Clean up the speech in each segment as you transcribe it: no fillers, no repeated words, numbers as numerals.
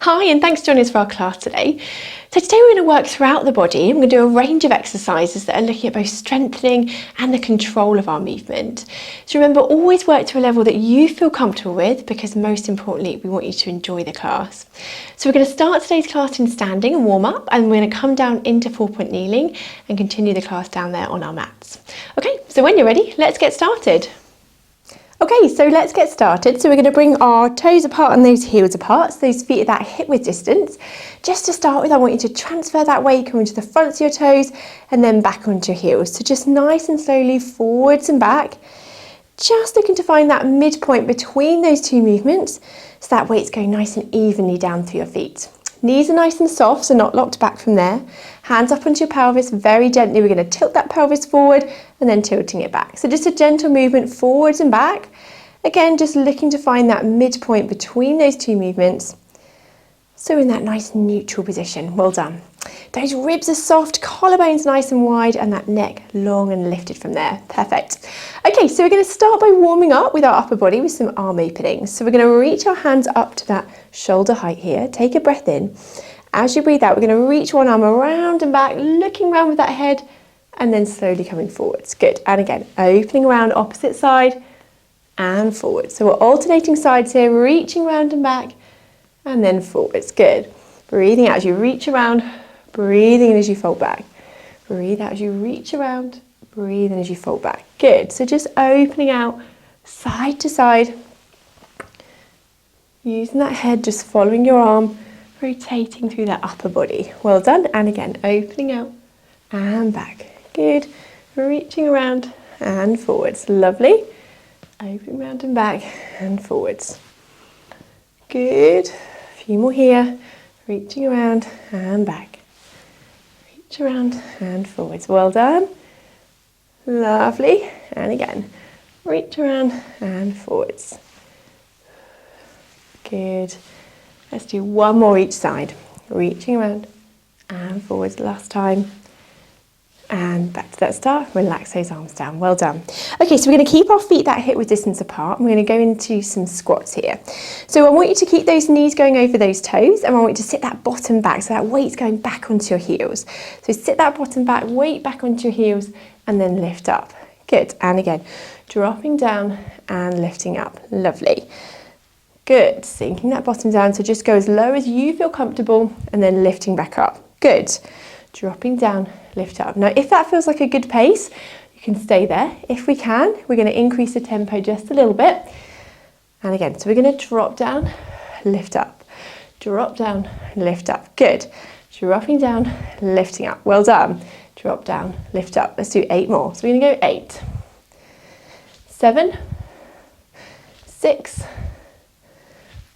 Hi, and thanks for joining us for our class today. So today we're going to work throughout the body. We're going to do a range of exercises that are looking at both strengthening and the control of our movement. So remember, always work to a level that you feel comfortable with, because most importantly, we want you to enjoy the class. So we're going to start today's class in standing and warm up, and we're going to come down into 4-point kneeling and continue the class down there on our mats. Okay, so when you're ready, let's get started. Okay, so let's get started. So we're going to bring our toes apart and those heels apart, so those feet at that hip width distance. Just to start with, I want you to transfer that weight, come into the fronts of your toes and then back onto your heels. So just nice and slowly forwards and back. Just looking to find that midpoint between those two movements, so that weight's going nice and evenly down through your feet. Knees are nice and soft, so not locked back from there. Hands up onto your pelvis, very gently. We're going to tilt that pelvis forward and then tilting it back. So just a gentle movement forwards and back. Again, just looking to find that midpoint between those two movements. So in that nice neutral position. Well done. Those ribs are soft, collarbones nice and wide, and that neck long and lifted from there. Perfect. Okay, so we're going to start by warming up with our upper body with some arm openings. So we're going to reach our hands up to that shoulder height here. Take a breath in. As you breathe out, we're going to reach one arm around and back, looking around with that head, and then slowly coming forwards. Good. And again, opening around opposite side and forward. So we're alternating sides here, reaching around and back, and then forwards. Good. Breathing out as you reach around, breathing in as you fold back. Breathe out as you reach around, breathe in as you fold back. Good. So just opening out side to side, using that head, just following your arm, rotating through that upper body. Well done. And again, opening out and back. Good. Reaching around and forwards. Lovely. Opening around and back and forwards. Good. A few more here. Reaching around and back. Reach around and forwards. Well done. Lovely. And again, reach around and forwards. Good. Let's do one more each side. Reaching around and forwards last time. And back to that start. Relax those arms down. Well done. Okay, so we're going to keep our feet that hip width distance apart. And we're going to go into some squats here. So I want you to keep those knees going over those toes, and I want you to sit that bottom back, so that weight's going back onto your heels. So sit that bottom back, weight back onto your heels, and then lift up. Good. And again, dropping down and lifting up. Lovely. Good. Sinking that bottom down, so just go as low as you feel comfortable and then lifting back up. Good. Dropping down, lift up. Now, if that feels like a good pace, you can stay there. If we can, we're going to increase the tempo just a little bit. And again, so we're going to drop down, lift up. Drop down, lift up. Good. Dropping down, lifting up. Well done. Drop down, lift up. Let's do 8 more. So we're going to go 8, 7, 6,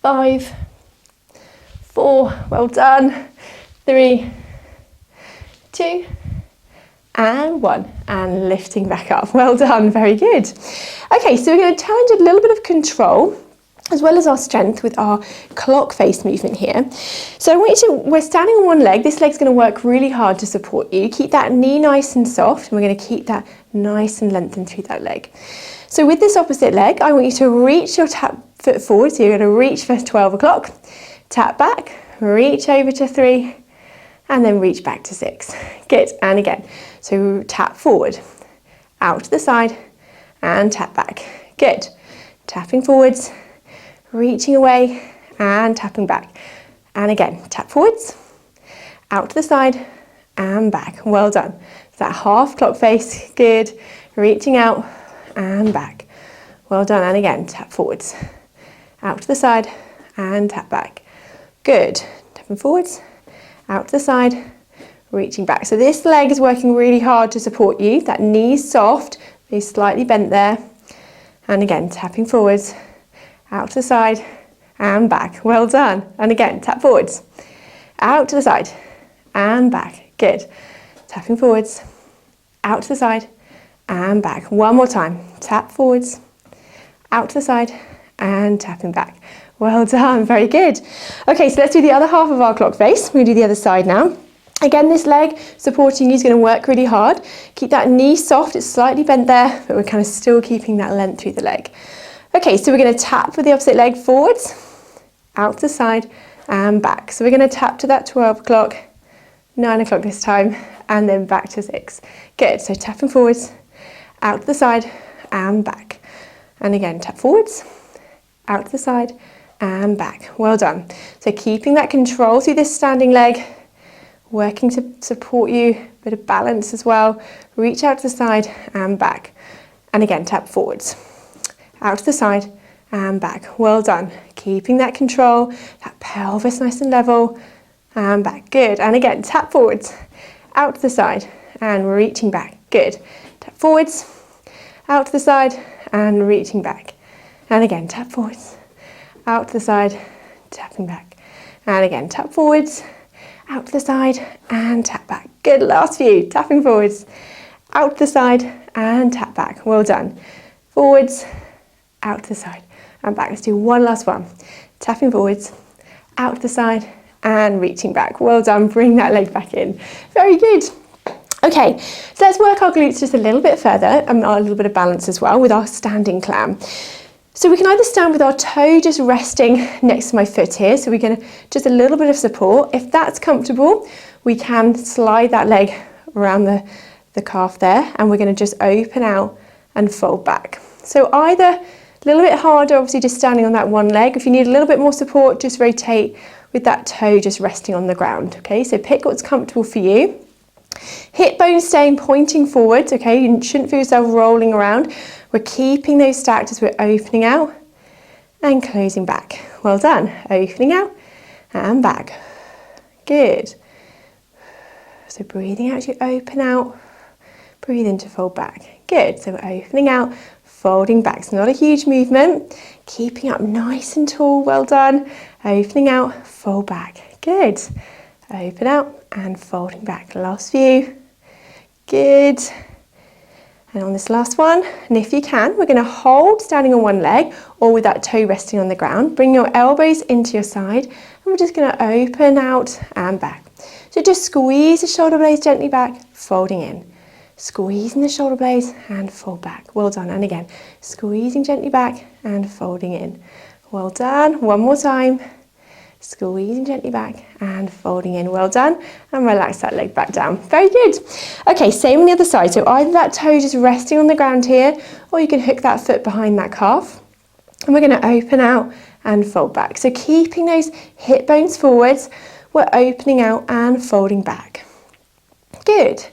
5, 4, well done, 3, 2, and 1, and lifting back up. Well done, very good. Okay, so we're going to challenge a little bit of control as well as our strength with our clock face movement here. So I want you to, we're standing on one leg. This leg's going to work really hard to support you. Keep that knee nice and soft, and we're going to keep that nice and lengthened through that leg. So with this opposite leg, I want you to reach your tap foot forward. So you're going to reach for 12 o'clock, tap back, reach over to 3, and then reach back to 6. Good. And again, so tap forward, out to the side, and tap back. Good. Tapping forwards, reaching away, and tapping back. And again, tap forwards, out to the side, and back. Well done. So that half clock face. Good. Reaching out and back. Well done. And again, tap forwards, out to the side, and tap back. Good. Tapping forwards, out to the side, reaching back. So this leg is working really hard to support you. That knee's soft, knee's slightly bent there. And again, tapping forwards, out to the side, and back. Well done. And again, tap forwards, out to the side, and back. Good. Tapping forwards, out to the side, and back. One more time. Tap forwards, out to the side, and tapping back. Well done, very good. Okay, so let's do the other half of our clock face. We're going to do the other side now. Again, this leg supporting you is going to work really hard. Keep that knee soft, it's slightly bent there, but we're kind of still keeping that length through the leg. Okay, so we're going to tap with the opposite leg forwards, out to the side and back. So we're going to tap to that 12 o'clock, 9 o'clock this time, and then back to 6. Good, so tapping forwards, out to the side and back. And again, tap forwards, out to the side and back. Well done. So keeping that control through this standing leg, working to support you, a bit of balance as well. Reach out to the side and back. And again, tap forwards, out to the side and back. Well done. Keeping that control, that pelvis nice and level, and back. Good. And again, tap forwards, out to the side and reaching back. Good. Tap forwards, out to the side and reaching back. And again, tap forwards, out to the side, tapping back. And again, tap forwards, out to the side and tap back. Good. Last few. Tapping forwards, out to the side and tap back. Well done. Forwards, out to the side and back. Let's do one last one. Tapping forwards, out to the side and reaching back. Well done. Bring that leg back in. Very good. Okay, so let's work our glutes just a little bit further and a little bit of balance as well with our standing clam. So we can either stand with our toe just resting next to my foot here. So we're going to just a little bit of support. If that's comfortable, we can slide that leg around the calf there, and we're going to just open out and fold back. So either a little bit harder, obviously just standing on that one leg. If you need a little bit more support, just rotate with that toe just resting on the ground. Okay, so pick what's comfortable for you. Hip bones staying pointing forwards, okay? You shouldn't feel yourself rolling around. We're keeping those stacked as we're opening out and closing back. Well done. Opening out and back. Good. So breathing out as you open out. Breathe in to fold back. Good. So we're opening out, folding back. It's not a huge movement. Keeping up nice and tall. Well done. Opening out, fold back. Good. Open out and folding back. Last few. Good. And on this last one, and if you can, we're going to hold standing on one leg or with that toe resting on the ground. Bring your elbows into your side, and we're just going to open out and back. So just squeeze the shoulder blades gently back, folding in. Squeezing the shoulder blades and fold back. Well done. And again, squeezing gently back and folding in. Well done. One more time. Squeezing gently back and folding in. Well done. And relax that leg back down. Very good. Okay, same on the other side. So either that toe just resting on the ground here, or you can hook that foot behind that calf. And we're going to open out and fold back. So keeping those hip bones forwards, we're opening out and folding back. Good.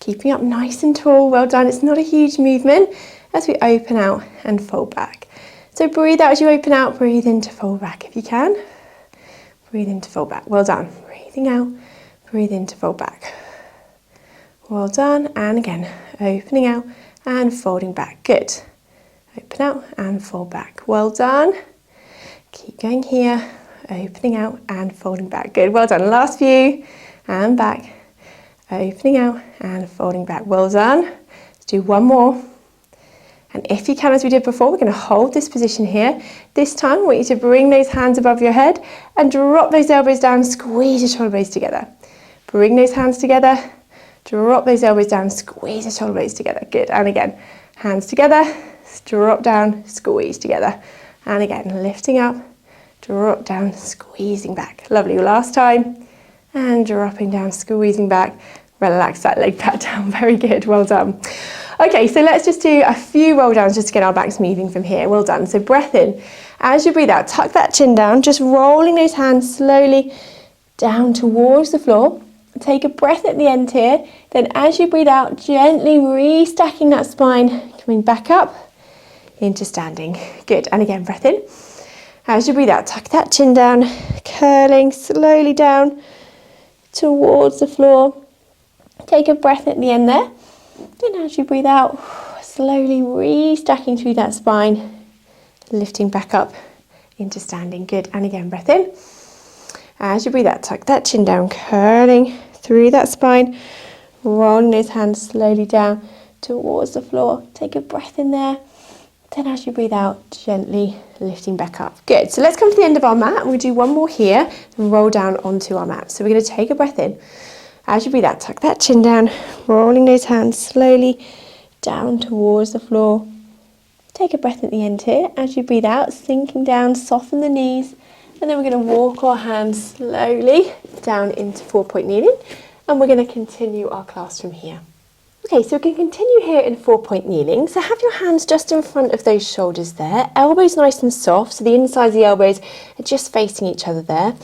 Keeping up nice and tall. Well done. It's not a huge movement as we open out and fold back. So breathe out as you open out. Breathe in to fold back if you can. Breathe in to fold back. Well done. Breathing out. Breathe in to fold back. Well done. And again, opening out and folding back. Good. Open out and fold back. Well done. Keep going here. Opening out and folding back. Good. Well done. Last few. And back. Opening out and folding back. Well done. Let's do one more. And if you can, as we did before, we're going to hold this position here. This time, I want you to bring those hands above your head and drop those elbows down. Squeeze your shoulder blades together. Bring those hands together. Drop those elbows down. Squeeze the shoulder blades together. Good. And again, hands together. Drop down. Squeeze together. And again, lifting up. Drop down. Squeezing back. Lovely. Last time. And dropping down. Squeezing back. Relax that leg back down. Very good. Well done. Okay, so let's just do a few roll downs just to get our backs moving from here. Well done. So breath in. As you breathe out, tuck that chin down, just rolling those hands slowly down towards the floor. Take a breath at the end here. Then as you breathe out, gently restacking that spine, coming back up into standing. Good. And again, breath in. As you breathe out, tuck that chin down, curling slowly down towards the floor. Take a breath at the end there. Then as you breathe out, slowly restacking through that spine, lifting back up into standing. Good. And again, breath in. As you breathe out, tuck that chin down, curling through that spine, rolling those hands slowly down towards the floor. Take a breath in there. Then as you breathe out, gently lifting back up. Good. So let's come to the end of our mat. We'll do one more here and roll down onto our mat. So we're going to take a breath in. As you breathe out, tuck that chin down, rolling those hands slowly down towards the floor. Take a breath at the end here. As you breathe out, sinking down, soften the knees, And then we're going to walk our hands slowly down into 4-point kneeling, and we're going to continue our class from here. Okay, so we can continue here in 4-point kneeling. So have your hands just in front of those shoulders there. Elbows nice and soft, so the insides of the elbows are just facing each other there.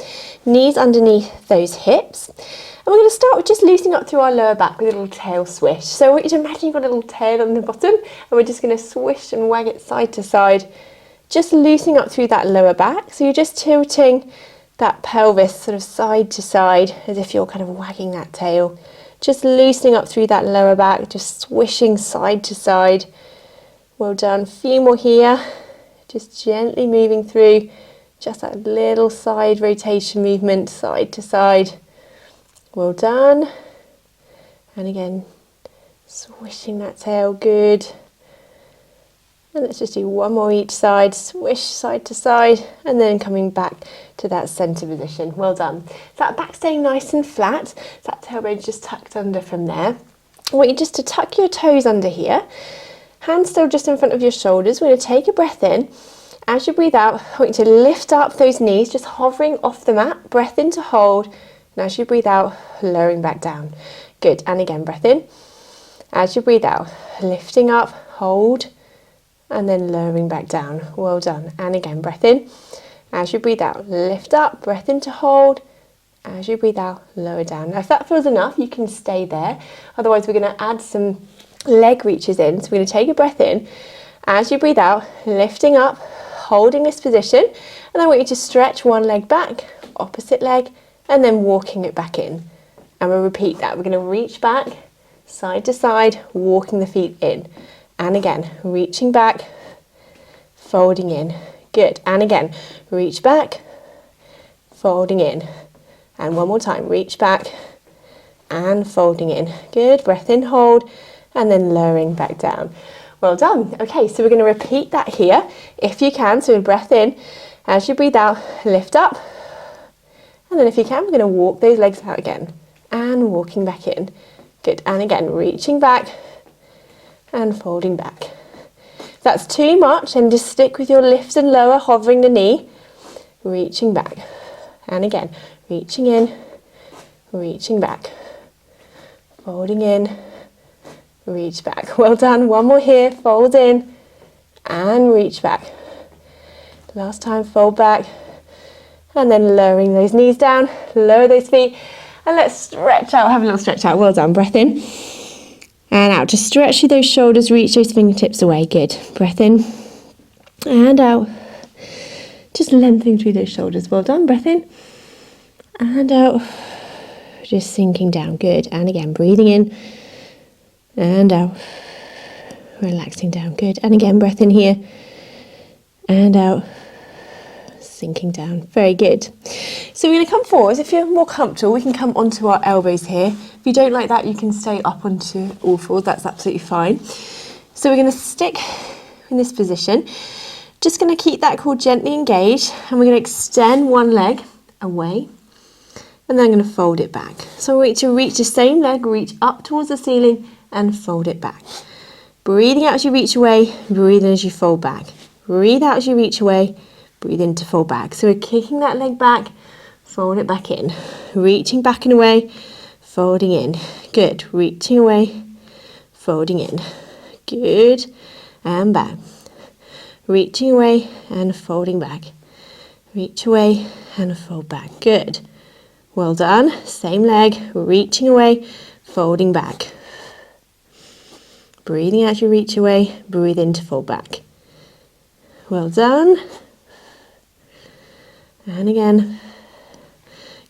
Knees underneath those hips. And we're going to start with just loosening up through our lower back with a little tail swish. So I want you to imagine you've got a little tail on the bottom, and we're just going to swish and wag it side to side, just loosening up through that lower back. So you're just tilting that pelvis sort of side to side as if you're kind of wagging that tail. Just loosening up through that lower back, just swishing side to side. Well done. A few more here. Just gently moving through. Just that little side rotation movement, side to side. Well done. And again, swishing that tail. Good. And let's just do one more each side, swish side to side, and then coming back to that centre position. Well done. So that back staying nice and flat, that tailbone just tucked under from there. I want you just to tuck your toes under here, hands still just in front of your shoulders. We're going to take a breath in. As you breathe out, I want you to lift up those knees, just hovering off the mat, breath in to hold, and as you breathe out, lowering back down. Good, and again, breath in. As you breathe out, lifting up, hold, and then lowering back down. Well done. And again, breath in. As you breathe out, lift up, breath in to hold. As you breathe out, lower down. Now if that feels enough, you can stay there. Otherwise, we're going to add some leg reaches in. So we're going to take a breath in. As you breathe out, lifting up, holding this position. And I want you to stretch one leg back, opposite leg, and then walking it back in. And we'll repeat that. We're going to reach back, side to side, walking the feet in. And again, reaching back, folding in. Good. And again, reach back, folding in. And one more time, reach back and folding in. Good. Breath in, hold, and then lowering back down. Well done. Okay, so we're going to repeat that here if you can. So breath in, as you breathe out, lift up. And then if you can, we're going to walk those legs out again and walking back in. Good. And again, reaching back and folding back. If that's too much, then just stick with your lift and lower, hovering the knee, reaching back. And again, reaching in, reaching back, folding in, reach back. Well done. One more here, fold in and reach back. Last time, fold back, and then lowering those knees down, lower those feet, and let's stretch out, have a little stretch out. Well done. Breath in. And out, just stretch through those shoulders, reach those fingertips away. Good. Breath in and out. Just lengthening through those shoulders. Well done. Breath in and out. Just sinking down. Good. And again, breathing in and out. Relaxing down. Good. And again, breath in here and out. Sinking down. Very good. So we're going to come forwards. If you're more comfortable, we can come onto our elbows here. If you don't like that, you can stay up onto all fours. That's absolutely fine. So we're going to stick in this position. Just going to keep that core gently engaged, and we're going to extend one leg away, and then I'm going to fold it back. So I want you to reach the same leg, reach up towards the ceiling, and fold it back. Breathing out as you reach away, breathe in as you fold back. Breathe out as you reach away, breathe in to fold back. So we're kicking that leg back, fold it back in. Reaching back and away, folding in. Good. Reaching away, folding in. Good. And back. Reaching away and folding back. Reach away and fold back. Good. Well done. Same leg. Reaching away, folding back. Breathing out as you reach away, breathe in to fold back. Well done. And again.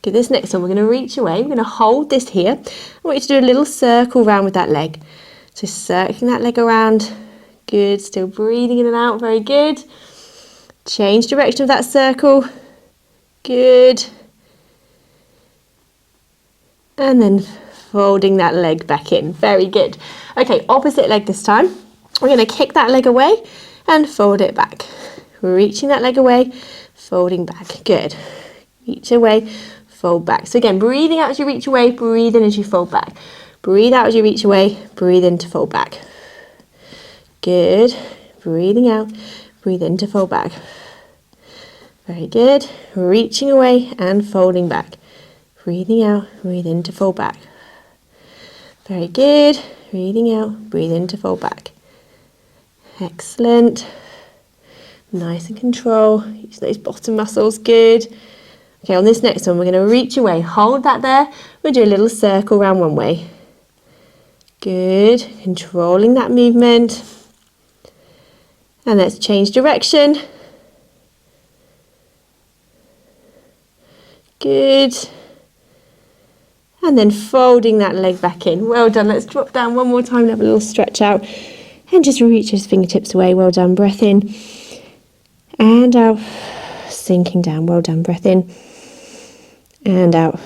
Good, this next one, we're going to reach away. We're going to hold this here. I want you to do a little circle round with that leg. So circling that leg around. Good, still breathing in and out. Very good. Change direction of that circle. Good. And then folding that leg back in. Very good. Okay, opposite leg this time. We're going to kick that leg away and fold it back. Reaching that leg away, folding back. Good. Reach away, fold back. So again, breathing out as you reach away, breathe in as you fold back. Breathe out as you reach away, breathe in to fold back. Good. Breathing out, breathe in to fold back. Very good. Reaching away and folding back. Breathing out, breathe in to fold back. Very good. Breathing out, breathe in to fold back. Excellent. Nice and control. Use those bottom muscles. Good. Okay, on this next one, we're going to reach away. Hold that there. We'll do a little circle round one way. Good. Controlling that movement. And let's change direction. Good. And then folding that leg back in. Well done. Let's drop down one more time, have a little stretch out. And just reach those fingertips away. Well done. Breath in. And out. Sinking down. Well done. Breath in. And out.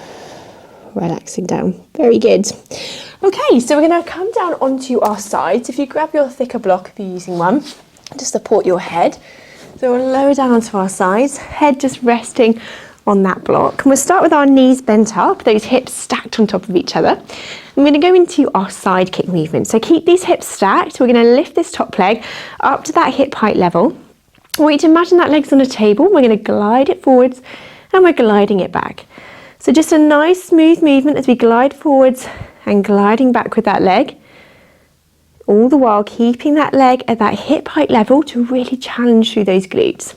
Relaxing down. Very good. Okay, so we're going to come down onto our sides. If you grab your thicker block, if you're using one, to support your head. So we'll lower down onto our sides. Head just resting on that block. And we'll start with our knees bent up, those hips stacked on top of each other. I'm going to go into our side kick movement. So keep these hips stacked. We're going to lift this top leg up to that hip height level. I want you to imagine that leg's on a table. We're going to glide it forwards and we're gliding it back. So just a nice smooth movement as we glide forwards and gliding back with that leg. All the while keeping that leg at that hip height level to really challenge through those glutes.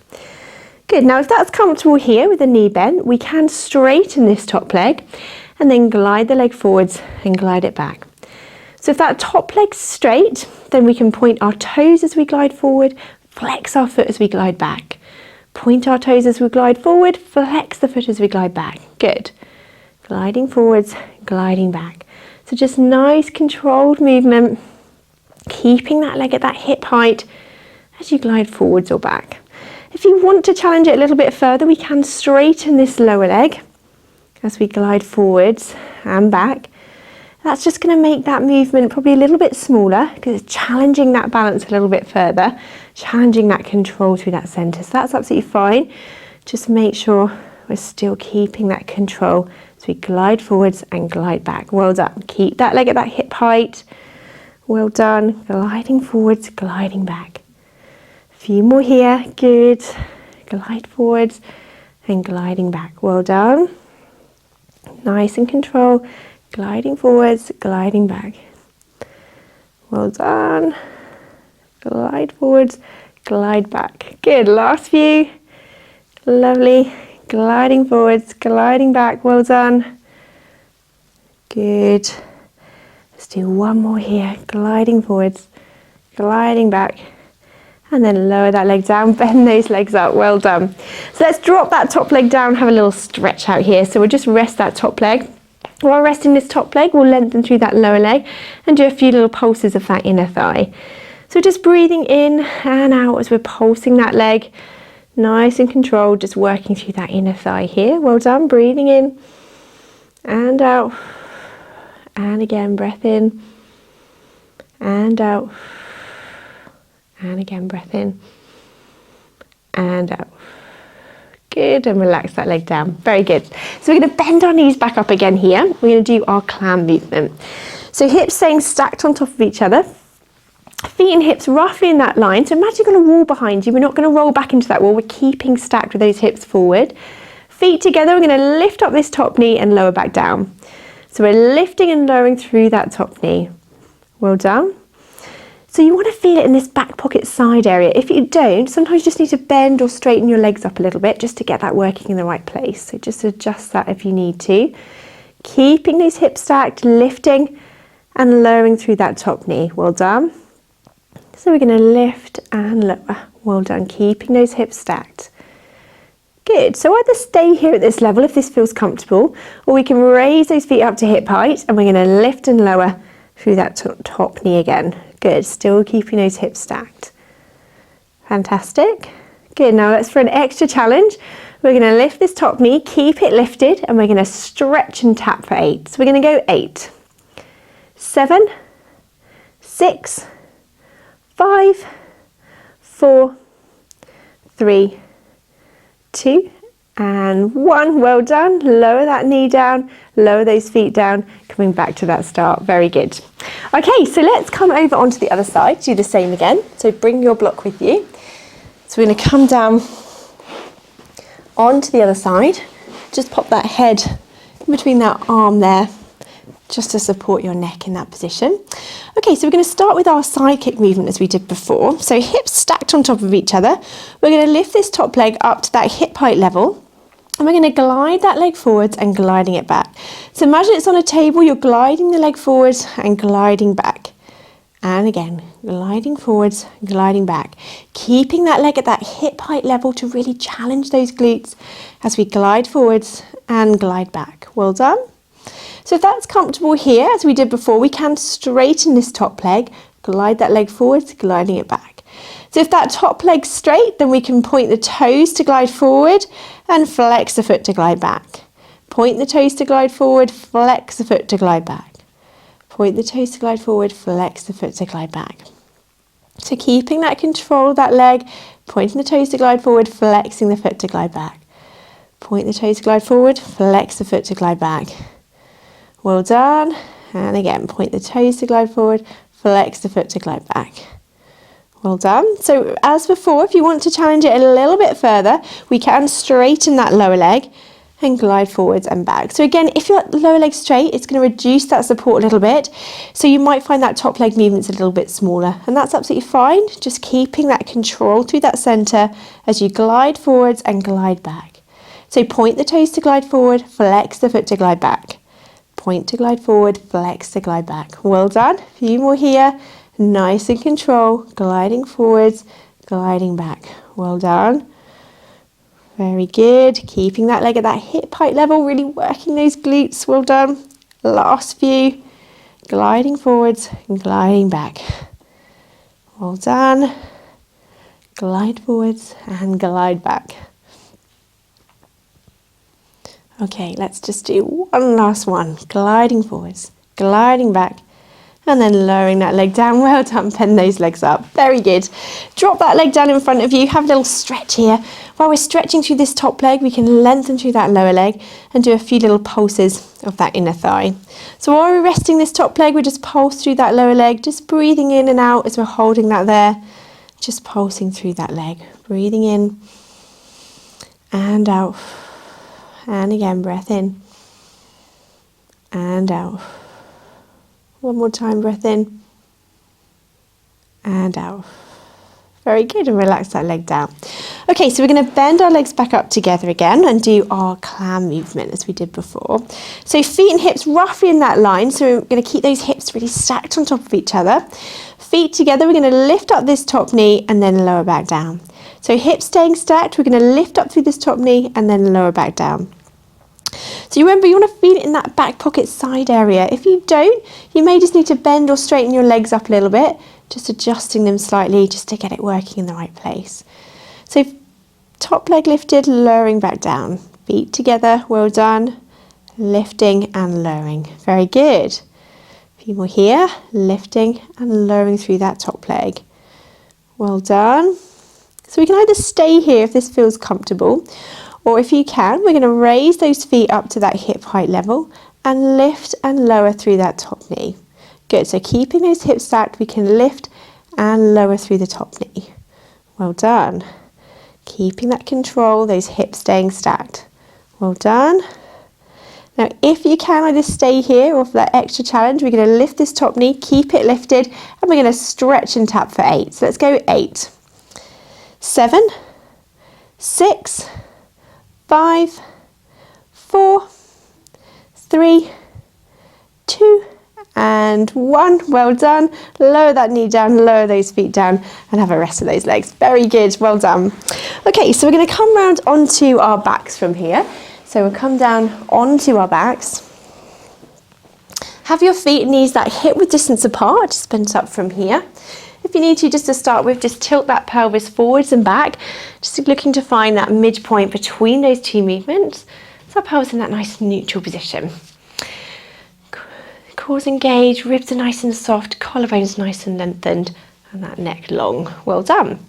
Good, now if that's comfortable here with the knee bent, we can straighten this top leg and then glide the leg forwards and glide it back. So if that top leg's straight, then we can point our toes as we glide forward, flex our foot as we glide back. Point our toes as we glide forward, flex the foot as we glide back. Good. Gliding forwards, gliding back. So just nice controlled movement, keeping that leg at that hip height as you glide forwards or back. If you want to challenge it a little bit further, we can straighten this lower leg as we glide forwards and back. That's just going to make that movement probably a little bit smaller because it's challenging that balance a little bit further, challenging that control through that centre. So that's absolutely fine. Just make sure we're still keeping that control as we glide forwards and glide back. Well done. Keep that leg at that hip height. Well done. Gliding forwards, gliding back. A few more here. Good. Glide forwards and gliding back. Well done. Nice and control. Gliding forwards, gliding back. Well done. Glide forwards, glide back. Good. Last few. Lovely. Gliding forwards, gliding back. Well done. Good. Let's do one more here. Gliding forwards, gliding back. And then lower that leg down, bend those legs up. Well done. So let's drop that top leg down, have a little stretch out here. So we'll just rest that top leg. While resting this top leg, we'll lengthen through that lower leg and do a few little pulses of that inner thigh. So just breathing in and out as we're pulsing that leg. Nice and controlled, just working through that inner thigh here. Well done. Breathing in and out. And again, breath in and out. And again, breath in and out. Good, and relax that leg down. Very good. So we're going to bend our knees back up again here. We're going to do our clam movement. So hips staying stacked on top of each other. Feet and hips roughly in that line. So imagine you've got a wall behind you. We're not going to roll back into that wall. We're keeping stacked with those hips forward. Feet together. We're going to lift up this top knee and lower back down. So we're lifting and lowering through that top knee. Well done. So you want to feel it in this back pocket side area. If you don't, sometimes you just need to bend or straighten your legs up a little bit just to get that working in the right place. So just adjust that if you need to. Keeping these hips stacked, lifting and lowering through that top knee. Well done. So we're going to lift and lower. Well done. Keeping those hips stacked. Good. So either stay here at this level if this feels comfortable, or we can raise those feet up to hip height and we're going to lift and lower through that top knee again. Good, still keeping those hips stacked. Fantastic. Good, now let's for an extra challenge. We're going to lift this top knee, keep it lifted, and we're going to stretch and tap for 8. So we're going to go 8, 7, 6, 5, 4, 3, 2, and 1. Well done. Lower that knee down, lower those feet down, coming back to that start. Very good. Okay, so let's come over onto the other side, do the same again. So bring your block with you. So we're going to come down On to the other side. Just pop that head in between that arm there, just to support your neck in that position. Okay, so we're going to start with our side kick movement as we did before. So hips stacked on top of each other. We're going to lift this top leg up to that hip height level, and we're going to glide that leg forwards and gliding it back. So imagine it's on a table, you're gliding the leg forwards and gliding back. And again, gliding forwards, gliding back. Keeping that leg at that hip height level to really challenge those glutes as we glide forwards and glide back. Well done. So if that's comfortable here, as we did before, we can straighten this top leg, glide that leg forwards, gliding it back. So if that top leg's straight, then we can point the toes to glide forward and flex the foot to glide back. Point the toes to glide forward, flex the foot to glide back. Point the toes to glide forward, flex the foot to glide back. So keeping that control of that leg, pointing the toes to glide forward, flexing the foot to glide back. Point the toes to glide forward, flex the foot to glide back. Well done. And again, point the toes to glide forward, flex the foot to glide back. Well done. So as before, if you want to challenge it a little bit further, we can straighten that lower leg and glide forwards and back. So again, if your lower leg straight, it's going to reduce that support a little bit. So you might find that top leg movement's a little bit smaller, and that's absolutely fine. Just keeping that control through that center as you glide forwards and glide back. So point the toes to glide forward, flex the foot to glide back. Point to glide forward, flex to glide back. Well done. A few more here. Nice and control, gliding forwards, gliding back. Well done. Very good. Keeping that leg at that hip height level, really working those glutes. Well done. Last few. Gliding forwards and gliding back. Well done. Glide forwards and glide back. Okay, let's just do one last one. Gliding forwards, gliding back, and then lowering that leg down. Well done, bend those legs up. Very good. Drop that leg down in front of you. Have a little stretch here. While we're stretching through this top leg, we can lengthen through that lower leg and do a few little pulses of that inner thigh. So while we're resting this top leg, we just pulse through that lower leg, just breathing in and out as we're holding that there. Just pulsing through that leg. Breathing in and out. And again, breath in and out. One more time, breath in and out. Very good, and relax that leg down. Okay, so we're going to bend our legs back up together again and do our clam movement as we did before. So feet and hips roughly in that line, so we're going to keep those hips really stacked on top of each other. Feet together, we're going to lift up this top knee and then lower back down. So hips staying stacked, we're going to lift up through this top knee and then lower back down. So you remember, you want to feel it in that back pocket side area. If you don't, you may just need to bend or straighten your legs up a little bit, just adjusting them slightly just to get it working in the right place. So top leg lifted, lowering back down. Feet together, well done. Lifting and lowering. Very good. A few more here, lifting and lowering through that top leg. Well done. So we can either stay here if this feels comfortable, or if you can, we're going to raise those feet up to that hip height level and lift and lower through that top knee. Good, so keeping those hips stacked, we can lift and lower through the top knee. Well done. Keeping that control, those hips staying stacked. Well done. Now, if you can either stay here or for that extra challenge, we're going to lift this top knee, keep it lifted, and we're going to stretch and tap for 8. So let's go 8, 7, 6, 5, 4, 3, 2, and 1. Well done. Lower that knee down, lower those feet down, and have a rest of those legs. Very good. Well done. Okay, so we're going to come round onto our backs from here. So we'll come down onto our backs. Have your feet and knees that hip width distance apart. Just bend up from here. If you need to, just to start with, just tilt that pelvis forwards and back, just looking to find that midpoint between those two movements. So our pelvis in that nice neutral position. Cores engaged, ribs are nice and soft, collarbones nice and lengthened, and that neck long. Well done.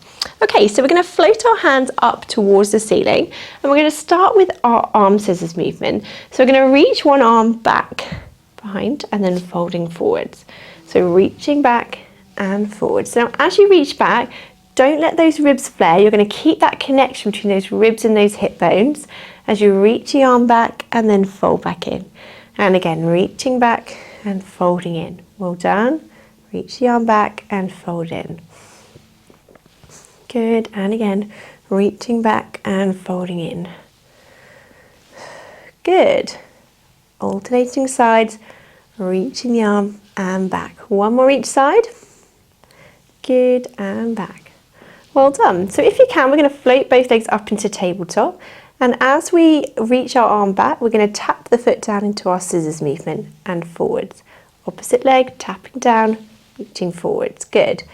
Okay, so we're going to float our hands up towards the ceiling, and we're going to start with our arm scissors movement. So we're going to reach one arm back, behind, and then folding forwards. So reaching back and forwards. So now as you reach back, Don't let those ribs flare. You're going to keep that connection between those ribs and those hip bones as you reach the arm back and then fold back in. And again, reaching back and folding in. Well done. Reach the arm back and fold in. Good. And again, reaching back and folding in. Good. Alternating sides, reaching the arm and back. One more each side. Good, and back. Well done. So if you can, we're going to float both legs up into tabletop. And as we reach our arm back, we're going to tap the foot down into our scissors movement and forwards. Opposite leg, tapping down, reaching forwards. Good.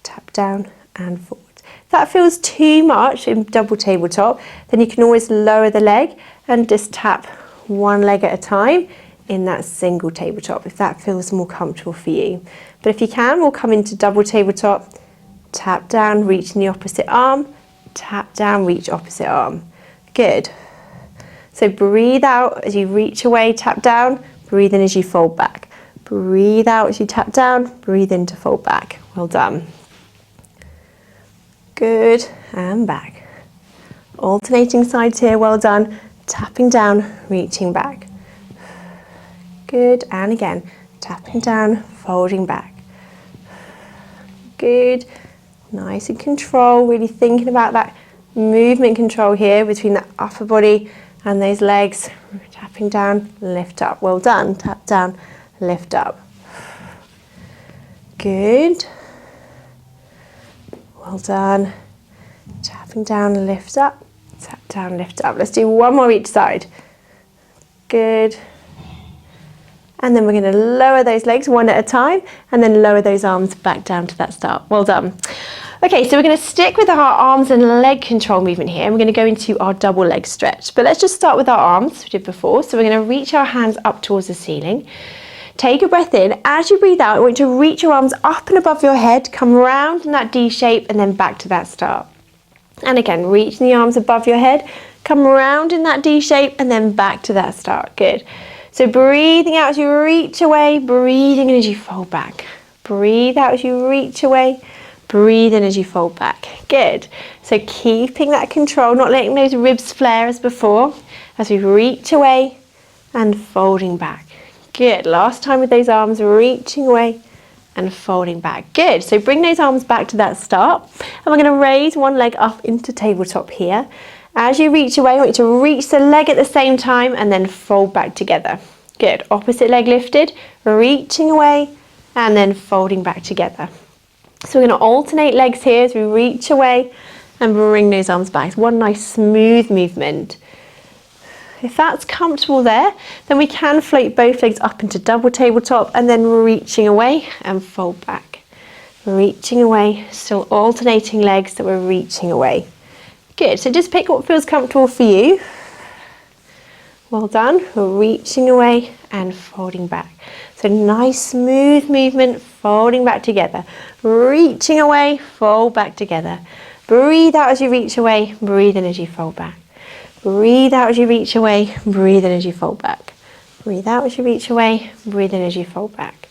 Tap down and forwards. If that feels too much in double tabletop, then you can always lower the leg and just tap one leg at a time in that single tabletop, if that feels more comfortable for you. But if you can, we'll come into double tabletop, tap down, reach in the opposite arm, tap down, reach opposite arm. Good. So breathe out as you reach away, tap down, breathe in as you fold back. Breathe out as you tap down, breathe in to fold back. Well done. Good, and back. Alternating sides here, well done. Tapping down, reaching back. Good, and again, tapping down, folding back. Good, nice and control, really thinking about that movement control here between the upper body and those legs. Tapping down, lift up. Well done, tap down, lift up. Good. Well done. Tapping down, lift up. Tap down, lift up. Let's do one more each side. Good. And then we're going to lower those legs one at a time and then lower those arms back down to that start. Well done. Okay, so we're going to stick with our arms and leg control movement here. And we're going to go into our double leg stretch. But let's just start with our arms, we did before. So we're going to reach our hands up towards the ceiling. Take a breath in. As you breathe out, I want you to reach your arms up and above your head, come round in that D shape and then back to that start. And again, reaching the arms above your head, come round in that D shape and then back to that start. Good. So breathing out as you reach away, breathing in as you fold back. Breathe out as you reach away, breathe in as you fold back. Good. So keeping that control, not letting those ribs flare as before, as we reach away and folding back. Good. Last time with those arms, reaching away and folding back. Good. So bring those arms back to that start. And we're going to raise one leg up into tabletop here. As you reach away, I want you to reach the leg at the same time and then fold back together. Good. Opposite leg lifted, reaching away and then folding back together. So we're going to alternate legs here as we reach away and bring those arms back. It's one nice smooth movement. If that's comfortable there, then we can float both legs up into double tabletop and then reaching away and fold back. Reaching away, still alternating legs that we're reaching away. Good, so just pick what feels comfortable for you. Well done, reaching away and folding back. So nice smooth movement, folding back together. Reaching away, fold back together. Breathe out as you reach away, breathe in as you fold back. Breathe out as you reach away, breathe in as you fold back. Breathe out as you reach away, breathe in as you fold back.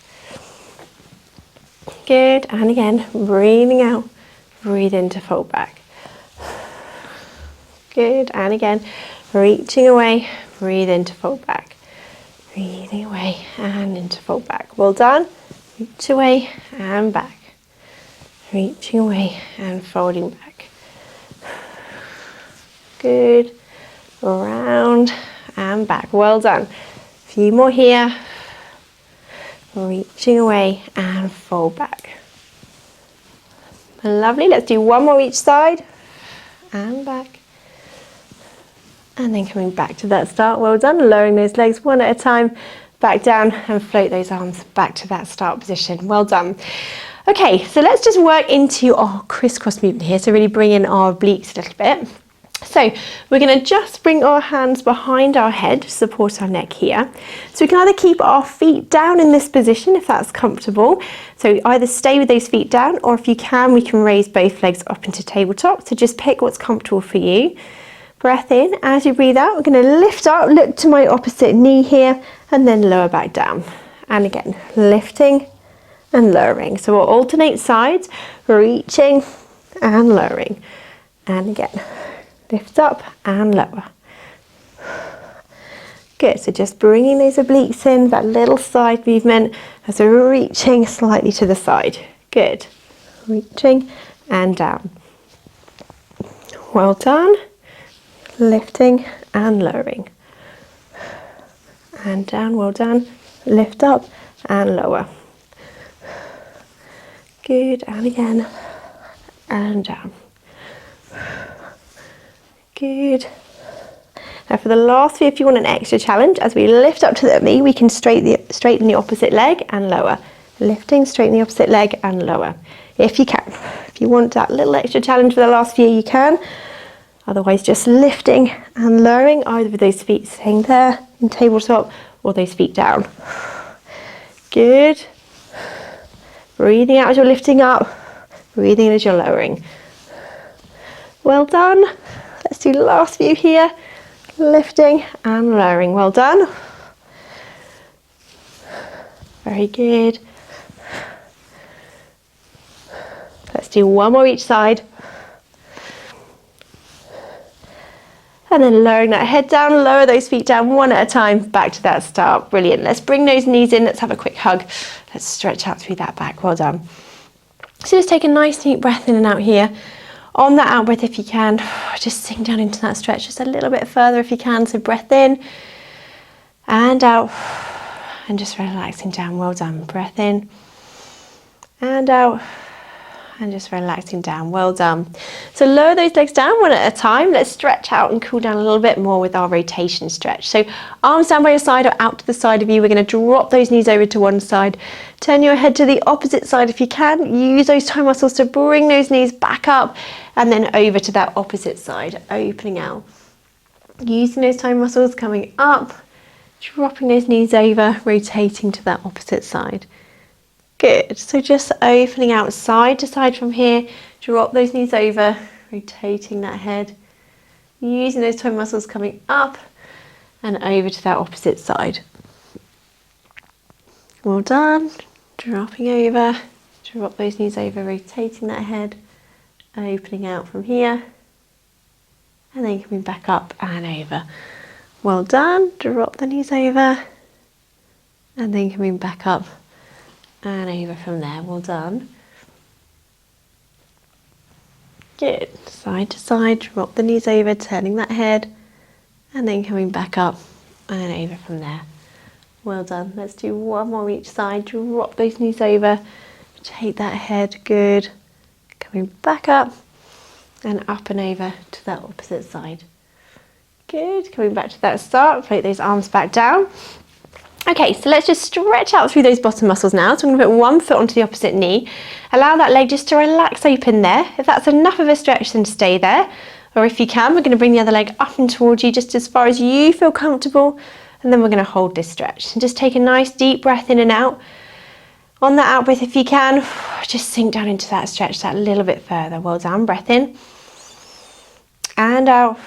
Good, and again, breathing out, breathe in to fold back. Good, and again, reaching away, breathe in to fold back. Breathing away and into fold back. Well done. Reach away and back. Reaching away and folding back. Good. Round and back. Well done. A few more here. Reaching away and fold back. Lovely. Let's do one more each side. And back. And then coming back to that start. Well done. Lowering those legs one at a time. Back down and float those arms back to that start position. Well done. Okay, so let's just work into our crisscross movement here. So really bring in our obliques a little bit. So we're going to just bring our hands behind our head to support our neck here. So we can either keep our feet down in this position if that's comfortable. So either stay with those feet down, or if you can, we can raise both legs up into tabletop. So just pick what's comfortable for you. Breath in. As you breathe out, we're going to lift up, look to my opposite knee here, and then lower back down. And again, lifting and lowering. So we'll alternate sides, reaching and lowering. And again, lift up and lower. Good, so just bringing those obliques in, that little side movement as we're reaching slightly to the side. Good, reaching and down. Well done. Lifting and lowering. And down, well done. Lift up and lower. Good, and again, and down. Good. Now for the last few, if you want an extra challenge, as we lift up to the knee, we can straighten the opposite leg and lower. Lifting, straighten the opposite leg and lower. If you can. If you want that little extra challenge for the last few, you can. Otherwise, just lifting and lowering, either with those feet staying there in tabletop or those feet down. Good. Breathing out as you're lifting up. Breathing in as you're lowering. Well done. Let's do the last few here. Lifting and lowering. Well done. Very good. Let's do one more each side. And then lowering that head down, lower those feet down one at a time, back to that start. Brilliant. Let's bring those knees in. Let's have a quick hug. Let's stretch out through that back. Well done. So just take a nice deep breath in and out here. On that out breath, if you can, just sink down into that stretch just a little bit further if you can. So breath in and out and just relaxing down. Well done. Breath in and out and just relaxing down. Well done. So lower those legs down one at a time. Let's stretch out and cool down a little bit more with our rotation stretch. So arms down by your side or out to the side of you. We're going to drop those knees over to one side. Turn your head to the opposite side if you can. Use those toe muscles to bring those knees back up and then over to that opposite side, opening out. Using those toe muscles, coming up, dropping those knees over, rotating to that opposite side. Good, so just opening out side to side from here, drop those knees over, rotating that head, using those toe muscles coming up and over to that opposite side. Well done, dropping over, drop those knees over, rotating that head, opening out from here, and then coming back up and over. Well done, drop the knees over, and then coming back up and over from there. Well done. Good. Side to side, drop the knees over, turning that head, and then coming back up and over from there. Well done. Let's do one more each side. Drop those knees over, take that head. Good. Coming back up and over to that opposite side. Good. Coming back to that start. Float those arms back down. Okay, so let's just stretch out through those bottom muscles now. So I'm going to put one foot onto the opposite knee. Allow that leg just to relax open there. If that's enough of a stretch, then stay there. Or if you can, we're going to bring the other leg up and towards you just as far as you feel comfortable. And then we're going to hold this stretch. And just take a nice deep breath in and out. On that out breath, if you can, just sink down into that stretch that little bit further. Well done. Breath in and out.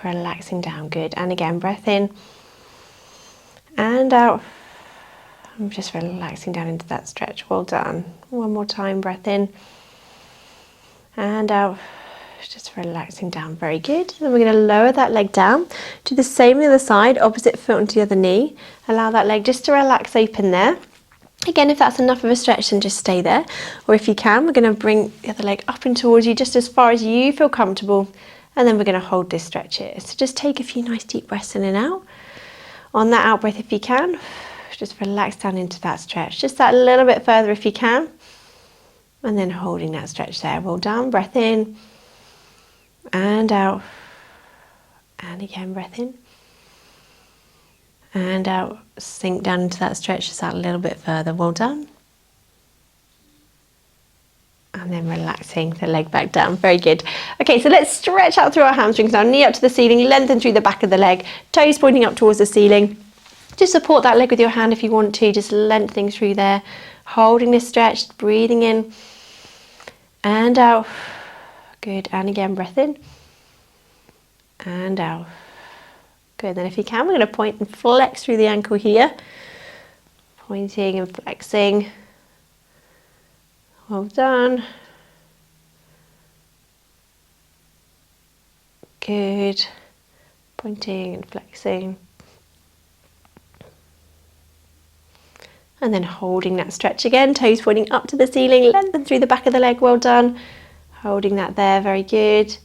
Relaxing down. Good. And again, breath in and out. I'm just relaxing down into that stretch. Well done. One more time. Breath in and out. Just relaxing down. Very good. Then we're going to lower that leg down. Do the same on the other side. Opposite foot onto the other knee. Allow that leg just to relax open there. Again, if that's enough of a stretch, then just stay there. Or if you can, we're going to bring the other leg up and towards you just as far as you feel comfortable. And then we're going to hold this stretch here. So just take a few nice deep breaths in and out. On that out breath, if you can, just relax down into that stretch. Just that little bit further if you can. And then holding that stretch there. Well done. Breath in and out. And again, breath in and out. Sink down into that stretch just that little bit further. Well done. And then relaxing the leg back down. Very good. Okay, so let's stretch out through our hamstrings now. Knee up to the ceiling, lengthen through the back of the leg, toes pointing up towards the ceiling. Just support that leg with your hand if you want to, just lengthening through there. Holding this stretch, breathing in and out. Good, and again, breath in and out. Good, then if you can, we're going to point and flex through the ankle here. Pointing and flexing. Well done. Good. Pointing and flexing. And then holding that stretch again, toes pointing up to the ceiling, lengthen through the back of the leg, well done. Holding that there, very good.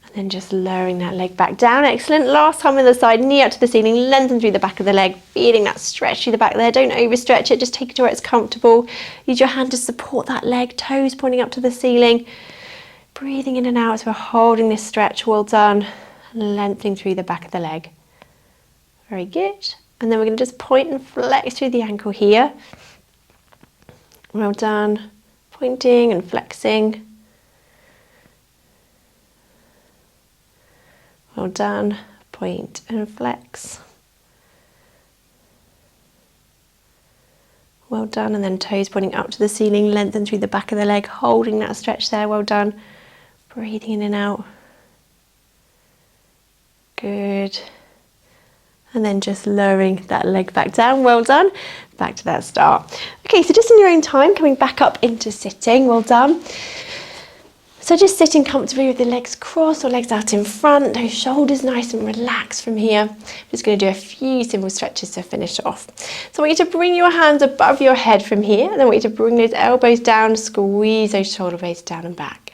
And then just lowering that leg back down, excellent. Last time on the side, knee up to the ceiling, lengthen through the back of the leg, feeling that stretch through the back there. Don't overstretch it, just take it to where it's comfortable. Use your hand to support that leg, toes pointing up to the ceiling. Breathing in and out as we're holding this stretch, well done. Lengthening through the back of the leg. Very good. And then we're going to just point and flex through the ankle here. Well done. Pointing and flexing. Well done. Point and flex. Well done. And then toes pointing up to the ceiling, lengthen through the back of the leg, holding that stretch there. Well done. Breathing in and out. Good. And then just lowering that leg back down, well done. Back to that start. Okay, so just in your own time, coming back up into sitting, well done. So just sitting comfortably with the legs crossed or legs out in front, those shoulders nice and relaxed from here. I'm just going to do a few simple stretches to finish off. So I want you to bring your hands above your head from here, and then I want you to bring those elbows down, squeeze those shoulder blades down and back.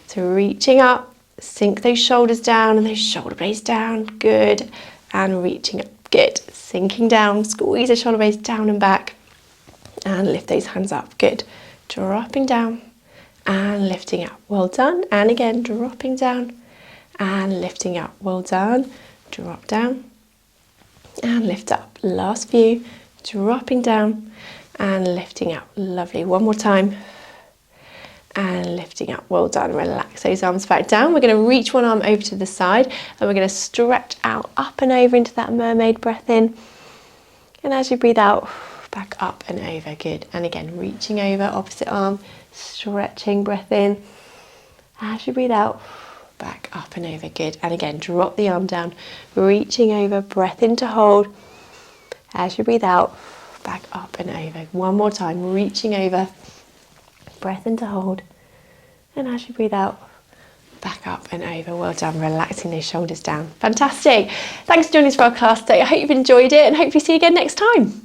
So reaching up, sink those shoulders down and those shoulder blades down, good. And reaching up, good. Sinking down, squeeze the shoulder blades down and back. And lift those hands up, good. Dropping down and lifting up, well done. And again, dropping down and lifting up, well done. Drop down and lift up. Last few, dropping down and lifting up, lovely. One more time. And lifting up, well done. Relax those arms back down. We're going to reach one arm over to the side and we're going to stretch out up and over into that mermaid breath in. And as you breathe out, back up and over, good. And again, reaching over, opposite arm, stretching, breath in. As you breathe out, back up and over, good. And again, drop the arm down, reaching over, breath in to hold. As you breathe out, back up and over. One more time, reaching over, breath in to hold, and as you breathe out, back up and over. Well done, relaxing those shoulders down. Fantastic. Thanks for joining us for our class today. I hope you've enjoyed it and hopefully see you again next time.